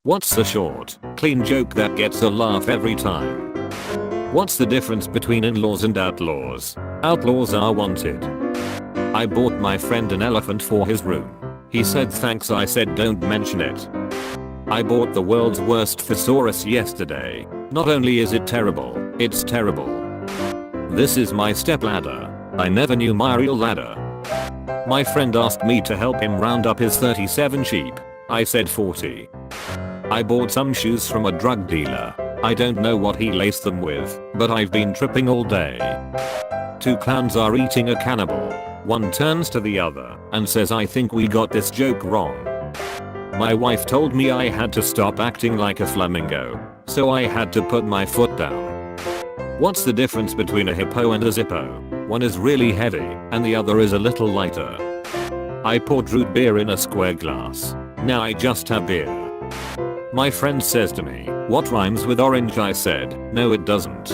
What's the short, clean joke that gets a laugh every time? What's the difference between in-laws and outlaws? Outlaws are wanted. I bought my friend an elephant for his room. He said thanks. I said don't mention it. I bought the world's worst thesaurus yesterday. Not only is it terrible, it's terrible. This is my stepladder. I never knew my real ladder. My friend asked me to help him round up his 37 sheep. I said 40. I bought some shoes from a drug dealer. I don't know what he laced them with, but I've been tripping all day. Two clowns are eating a cannibal. One turns to the other and says, I think we got this joke wrong. My wife told me I had to stop acting like a flamingo, so I had to put my foot down. What's the difference between a hippo and a zippo? One is really heavy and the other is a little lighter. I poured root beer in a square glass. Now I just have beer. My friend says to me, what rhymes with orange? I said, no it doesn't.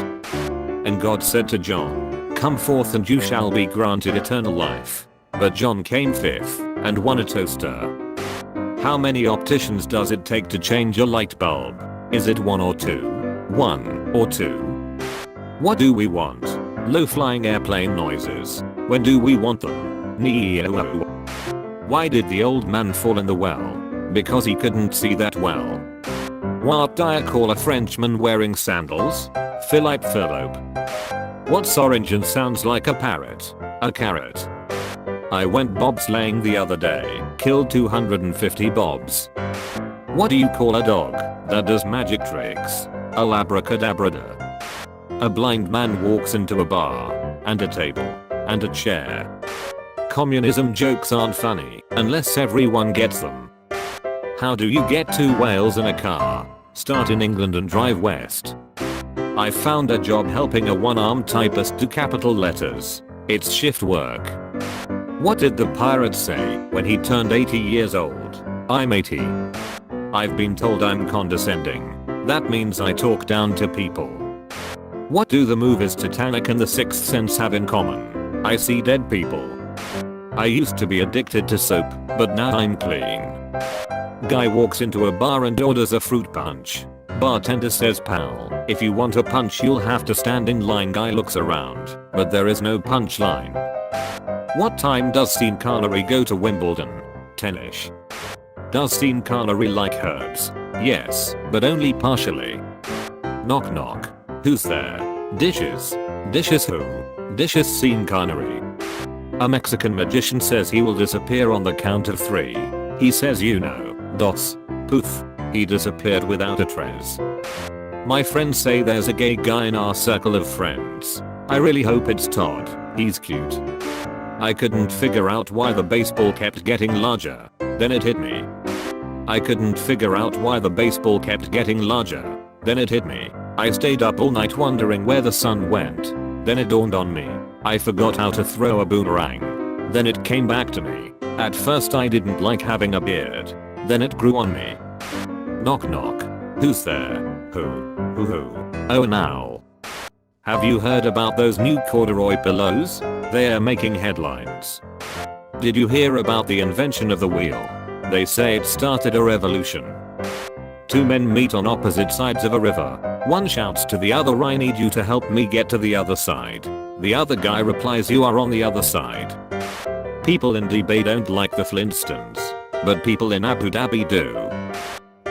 And God said to John, come forth and you shall be granted eternal life. But John came fifth and won a toaster. How many opticians does it take to change a light bulb? Is it 1 or 2? 1 or 2? What do we want? Low-flying airplane noises. When do we want them? Neo. Why did the old man fall in the well? Because he couldn't see that well. What do I call a Frenchman wearing sandals? Philippe. What's orange and sounds like a parrot? A carrot. I went bobsleighing the other day, killed 250 bobs. What do you call a dog that does magic tricks? A labracadabra. A blind man walks into a bar, and a table, and a chair. Communism jokes aren't funny, unless everyone gets them. How do you get 2 whales in a car? Start in England and drive west. I found a job helping a one-armed typist do capital letters. It's shift work. What did the pirate say when he turned 80 years old? I'm 80. I've been told I'm condescending. That means I talk down to people. What do the movies Titanic and The Sixth Sense have in common? I see dead people. I used to be addicted to soap, but now I'm clean. Guy walks into a bar and orders a fruit punch. Bartender says, pal, if you want a punch you'll have to stand in line. Guy looks around, but there is no punch line. What time does Sean Connery go to Wimbledon? 10ish. Does Sean Connery like herbs? Yes, but only partially. Knock knock. Who's there? Dishes. Dishes who? Dishes Sean Connery. A Mexican magician says he will disappear on the count of 3. He says dos, poof. He disappeared without a trace. My friends say there's a gay guy in our circle of friends. I really hope it's Todd. He's cute. I couldn't figure out why the baseball kept getting larger. Then it hit me. I couldn't figure out why the baseball kept getting larger. Then it hit me. I stayed up all night wondering where the sun went. Then it dawned on me. I forgot how to throw a boomerang. Then it came back to me. At first I didn't like having a beard. Then it grew on me. Knock knock. Who's there? Who? Oh now. Have you heard about those new corduroy pillows? They're making headlines. Did you hear about the invention of the wheel? They say it started a revolution. 2 men meet on opposite sides of a river. One shouts to the other, I need you to help me get to the other side. The other guy replies, you are on the other side. People in Dubai don't like the Flintstones, but people in Abu Dhabi do.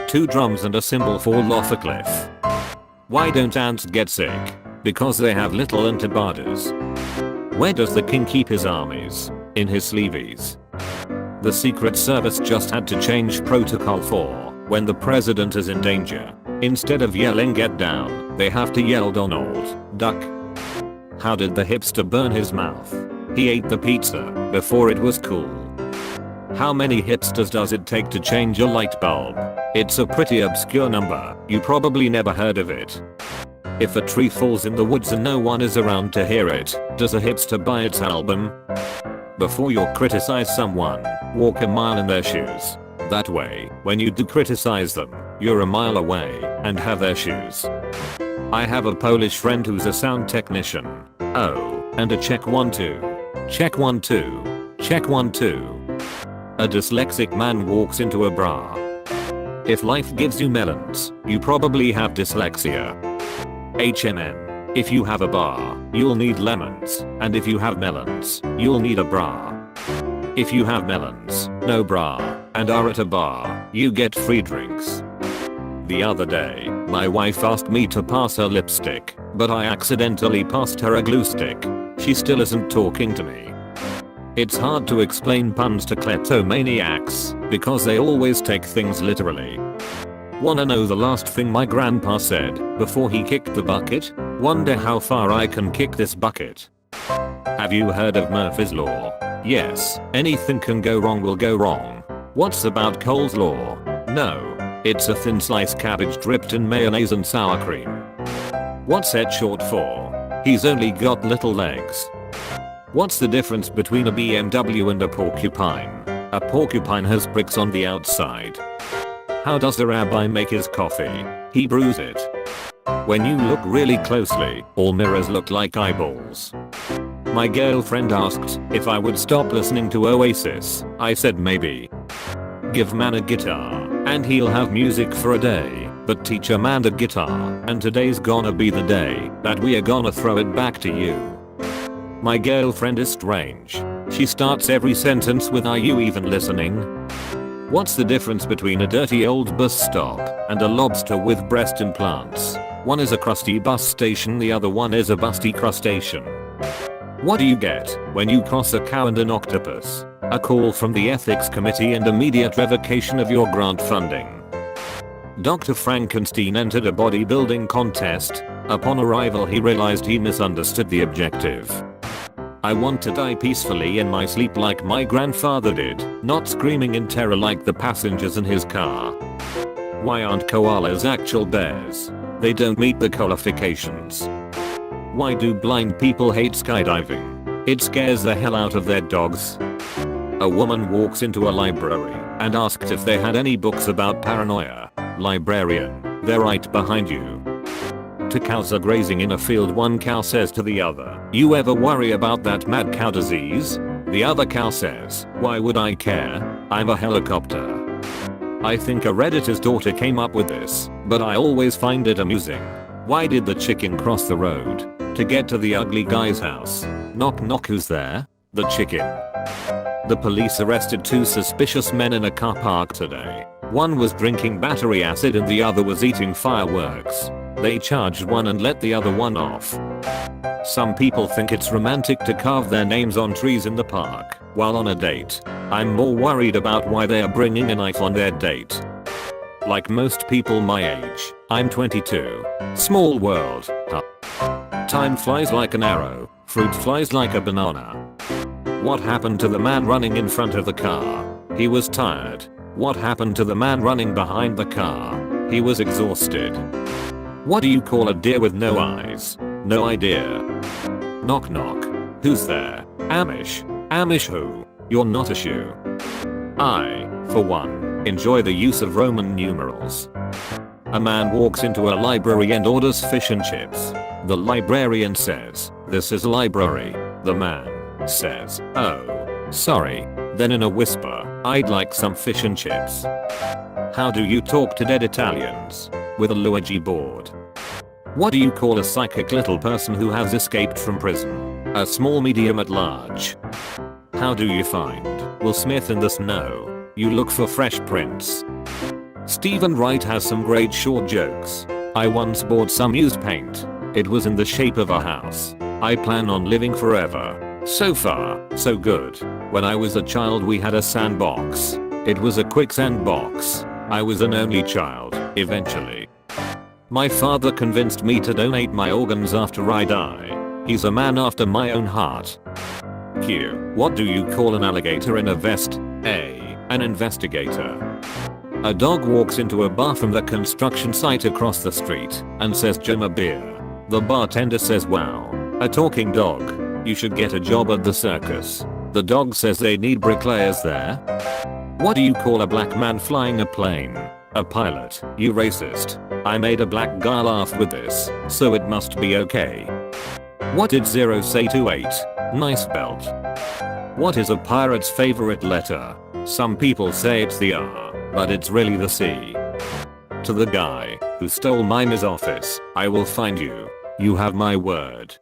2 drums and a cymbal fall off a cliff. Why don't ants get sick? Because they have little antibodies. Where does the king keep his armies? In his sleeveys. The Secret Service just had to change protocol for when the president is in danger. Instead of yelling get down, they have to yell Donald, duck. How did the hipster burn his mouth? He ate the pizza before it was cool. How many hipsters does it take to change a light bulb? It's a pretty obscure number. You probably never heard of it. If a tree falls in the woods and no one is around to hear it, does a hipster buy its album? Before you criticize someone, walk a mile in their shoes. That way, when you do criticize them, you're a mile away and have their shoes. I have a Polish friend who's a sound technician. Oh, and a check 1 2. Check 1 2. Check 1 2. A dyslexic man walks into a bar. If life gives you melons, you probably have dyslexia. HMM. If you have a bar, you'll need lemons, and if you have melons, you'll need a bra. If you have melons, no bra, and are at a bar, you get free drinks. The other day, my wife asked me to pass her lipstick, but I accidentally passed her a glue stick. She still isn't talking to me. It's hard to explain puns to kleptomaniacs, because they always take things literally. Wanna know the last thing my grandpa said before he kicked the bucket? Wonder how far I can kick this bucket. Have you heard of Murphy's Law? Yes, anything can go wrong will go wrong. What's about Cole's Law? No. It's a thin sliced cabbage dripped in mayonnaise and sour cream. What's that short for? He's only got little legs. What's the difference between a BMW and a porcupine? A porcupine has bricks on the outside. How does the rabbi make his coffee? He brews it. When you look really closely, all mirrors look like eyeballs. My girlfriend asked if I would stop listening to Oasis. I said maybe. Give man a guitar, and he'll have music for a day, but teach a man a guitar, and today's gonna be the day that we are gonna throw it back to you. My girlfriend is strange. She starts every sentence with "Are you even listening?" What's the difference between a dirty old bus stop and a lobster with breast implants? One is a crusty bus station, the other one is a busty crustacean. What do you get when you cross a cow and an octopus? A call from the ethics committee and immediate revocation of your grant funding. Dr. Frankenstein entered a bodybuilding contest. Upon arrival he realized he misunderstood the objective. I want to die peacefully in my sleep like my grandfather did, not screaming in terror like the passengers in his car. Why aren't koalas actual bears? They don't meet the qualifications. Why do blind people hate skydiving? It scares the hell out of their dogs. A woman walks into a library and asked if they had any books about paranoia. Librarian, they're right behind you. Two cows are grazing in a field. One cow says to the other, "You ever worry about that mad cow disease?" The other cow says, "Why would I care? I'm a helicopter." I think a Redditor's daughter came up with this, but I always find it amusing. Why did the chicken cross the road? To get to the ugly guy's house. Knock knock, who's there? The chicken. The police arrested two suspicious men in a car park today. One was drinking battery acid and the other was eating fireworks. They charged one and let the other one off. Some people think it's romantic to carve their names on trees in the park while on a date. I'm more worried about why they are bringing a knife on their date. Like most people my age, I'm 22. Small world, huh? Time flies like an arrow, fruit flies like a banana. What happened to the man running in front of the car? He was tired. What happened to the man running behind the car? He was exhausted. What do you call a deer with no eyes? No idea. Knock knock. Who's there? Amish. Amish who? You're not a shoe. I, for one, enjoy the use of Roman numerals. A man walks into a library and orders fish and chips. The librarian says, "This is a library." The man says, "Oh, sorry." Then in a whisper, "I'd like some fish and chips." How do you talk to dead Italians? With a Luigi board. What do you call a psychic little person who has escaped from prison? A small medium at large. How do you find Will Smith in the snow? You look for fresh prints. Stephen Wright has some great short jokes. I once bought some used paint. It was in the shape of a house. I plan on living forever. So far, so good. When I was a child we had a sandbox. It was a quicksand box. I was an only child, eventually. My father convinced me to donate my organs after I die. He's a man after my own heart. Q. What do you call an alligator in a vest? A. An investigator. A dog walks into a bar from the construction site across the street and says, "Jim, a beer." The bartender says, "Wow, a talking dog. You should get a job at the circus." The dog says, "They need bricklayers there." What do you call a black man flying a plane? A pilot. You racist. I made a black guy laugh with this, so it must be okay. What did 0 say to 8? Nice belt. What is a pirate's favorite letter? Some people say it's the R, but it's really the C. To the guy who stole Miner's office, I will find you. You have my word.